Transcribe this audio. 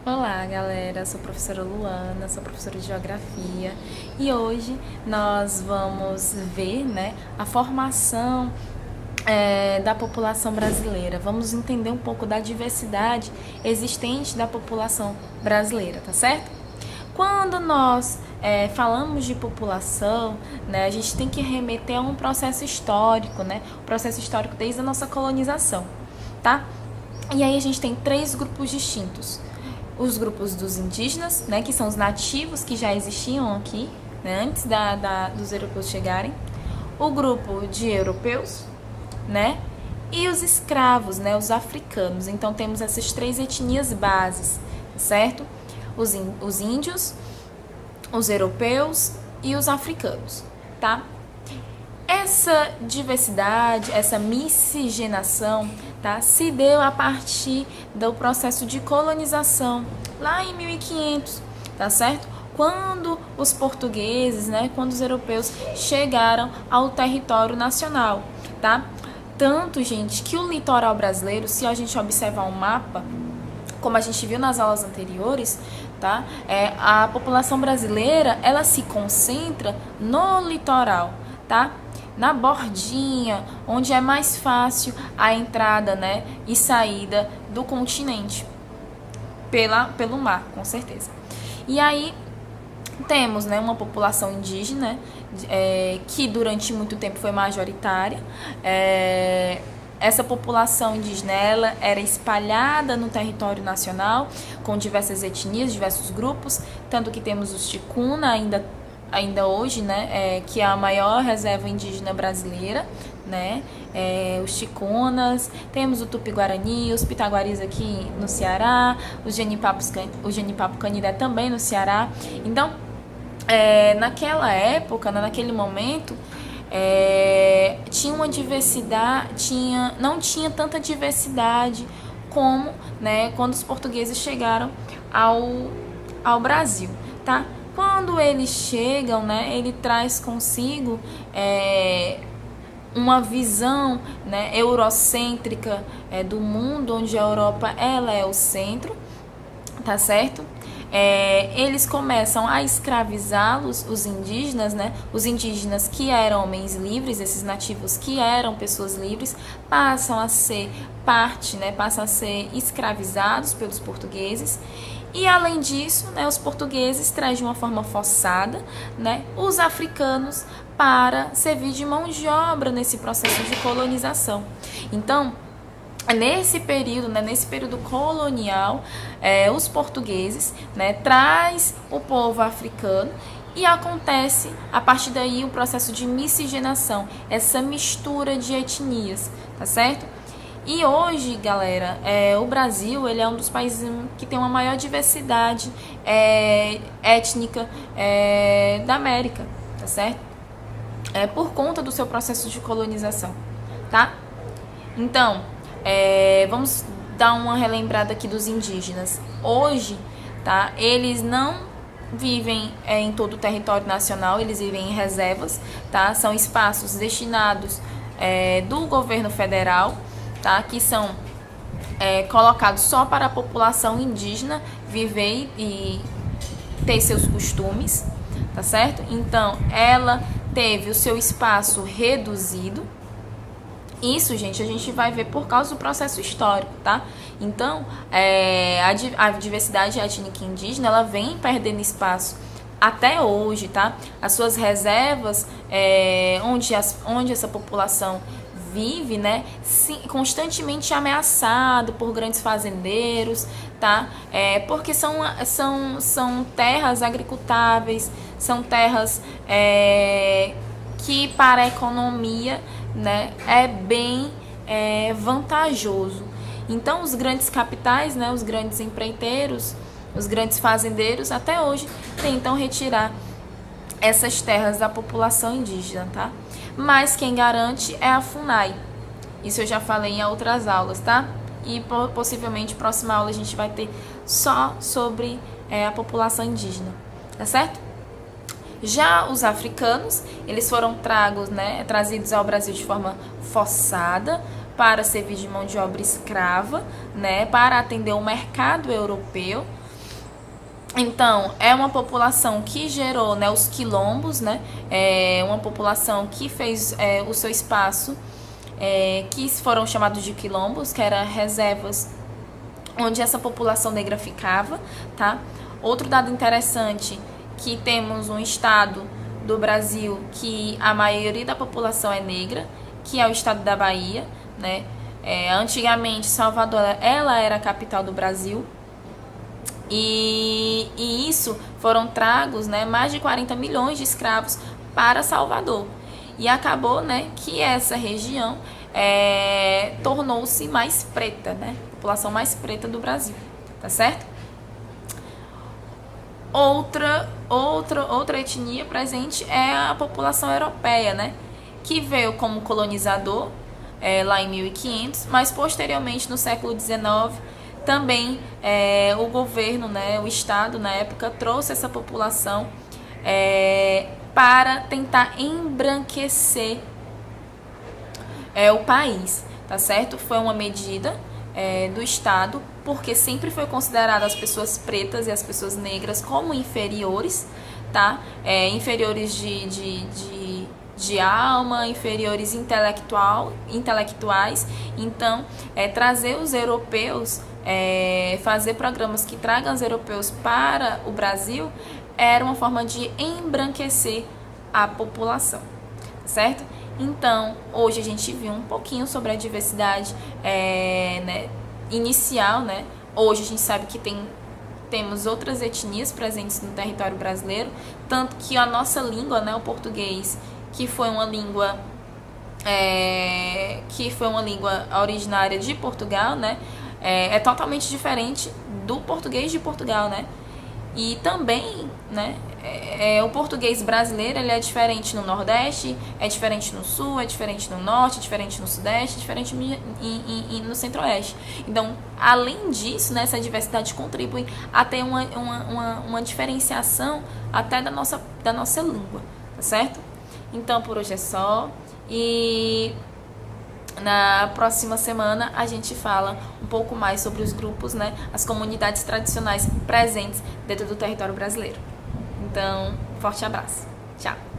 Olá, galera. Sou a professora Luana, sou professora de Geografia e hoje nós vamos ver, a formação da população brasileira. Vamos entender um pouco da diversidade existente da população brasileira, tá certo? Quando nós falamos de população, a gente tem que remeter a um processo histórico, o processo histórico desde a nossa colonização, tá? E aí a gente tem três grupos distintos. Os grupos dos indígenas, que são os nativos que já existiam aqui, antes dos europeus chegarem. O grupo de europeus, e os escravos, os africanos. Então temos essas três etnias bases, certo? Os índios, os europeus e os africanos, tá? Essa diversidade, essa miscigenação, tá, se deu a partir do processo de colonização, lá em 1500, tá certo? Quando os portugueses, quando os europeus chegaram ao território nacional, tá? Tanto, gente, que o litoral brasileiro, se a gente observar um mapa, como a gente viu nas aulas anteriores, tá? A população brasileira, ela se concentra no litoral, tá? Na bordinha, onde é mais fácil a entrada, e saída do continente pelo mar, com certeza. E aí temos, uma população indígena que durante muito tempo foi majoritária. Essa população indígena, ela era espalhada no território nacional com diversas etnias, diversos grupos, tanto que temos os ticuna ainda hoje, que é a maior reserva indígena brasileira, os ticunas, temos o tupi-guarani, os pitaguaris aqui no Ceará, o Genipapo-Canindé também no Ceará. Então, naquela época, naquele momento, tinha uma diversidade, não tinha tanta diversidade como, quando os portugueses chegaram ao Brasil, tá? Quando eles chegam, ele traz consigo uma visão, eurocêntrica do mundo, onde a Europa ela é o centro, tá certo? Eles começam a escravizá-los, os indígenas que eram homens livres, esses nativos que eram pessoas livres, passam a ser passam a ser escravizados pelos portugueses. E além disso, os portugueses trazem de uma forma forçada, os africanos para servir de mão de obra nesse processo de colonização. Então, nesse período colonial, os portugueses traz o povo africano e acontece a partir daí o processo de miscigenação, essa mistura de etnias, tá certo? E hoje, galera, o Brasil ele é um dos países que tem uma maior diversidade étnica da América, tá certo? Por conta do seu processo de colonização, tá? Então, vamos dar uma relembrada aqui dos indígenas. Hoje, tá? Eles não vivem em todo o território nacional, eles vivem em reservas, tá? São espaços destinados do governo federal, tá? Que são colocados só para a população indígena viver e ter seus costumes, tá certo? Então, ela teve o seu espaço reduzido. Isso, gente, a gente vai ver por causa do processo histórico, tá? Então, a diversidade étnica indígena, ela vem perdendo espaço até hoje, tá? As suas reservas, onde essa população vive, constantemente ameaçado por grandes fazendeiros, tá? Porque são terras agricultáveis, são terras que para a economia, é bem vantajoso. Então, os grandes capitais, os grandes empreiteiros, os grandes fazendeiros, até hoje tentam retirar essas terras da população indígena, tá? Mas quem garante é a FUNAI. Isso eu já falei em outras aulas, tá? E possivelmente, próxima aula, a gente vai ter só sobre a população indígena, tá certo? Já os africanos, eles foram trazidos ao Brasil de forma forçada para servir de mão de obra escrava, para atender o mercado europeu, Então, é uma população que gerou, né, os quilombos, né, uma população que fez o seu espaço, que foram chamados de quilombos, que eram reservas onde essa população negra ficava, tá? Outro dado interessante, que temos um estado do Brasil que a maioria da população é negra, que é o estado da Bahia, né? Antigamente, Salvador, ela era a capital do Brasil, e isso foram tragos, né, mais de 40 milhões de escravos para Salvador. E acabou, né, que essa região tornou-se mais preta, né, a população mais preta do Brasil, tá certo? Outra etnia presente é a população europeia, né, que veio como colonizador lá em 1500, mas posteriormente no século XIX também o governo, né, o Estado na época trouxe essa população para tentar embranquecer o país, tá certo? Foi uma medida do Estado, porque sempre foi considerado as pessoas pretas e as pessoas negras como inferiores, tá? Inferiores de alma, inferiores intelectuais. Então, trazer os europeus, fazer programas que tragam os europeus para o Brasil era uma forma de embranquecer a população, certo? Então, hoje a gente viu um pouquinho sobre a diversidade né, inicial, né? Hoje a gente sabe que temos outras etnias presentes no território brasileiro, tanto que a nossa língua, né, o português, que foi uma língua originária de Portugal, né, é totalmente diferente do português de Portugal, né? E também, né, o português brasileiro, ele é diferente no Nordeste, é diferente no Sul, é diferente no Norte, é diferente no Sudeste, é diferente no Centro-Oeste. Então, além disso, né, essa diversidade contribui a ter uma diferenciação até da nossa língua, tá certo? Então, por hoje é só. E na próxima semana a gente fala um pouco mais sobre os grupos, né, as comunidades tradicionais presentes dentro do território brasileiro. Então, forte abraço. Tchau.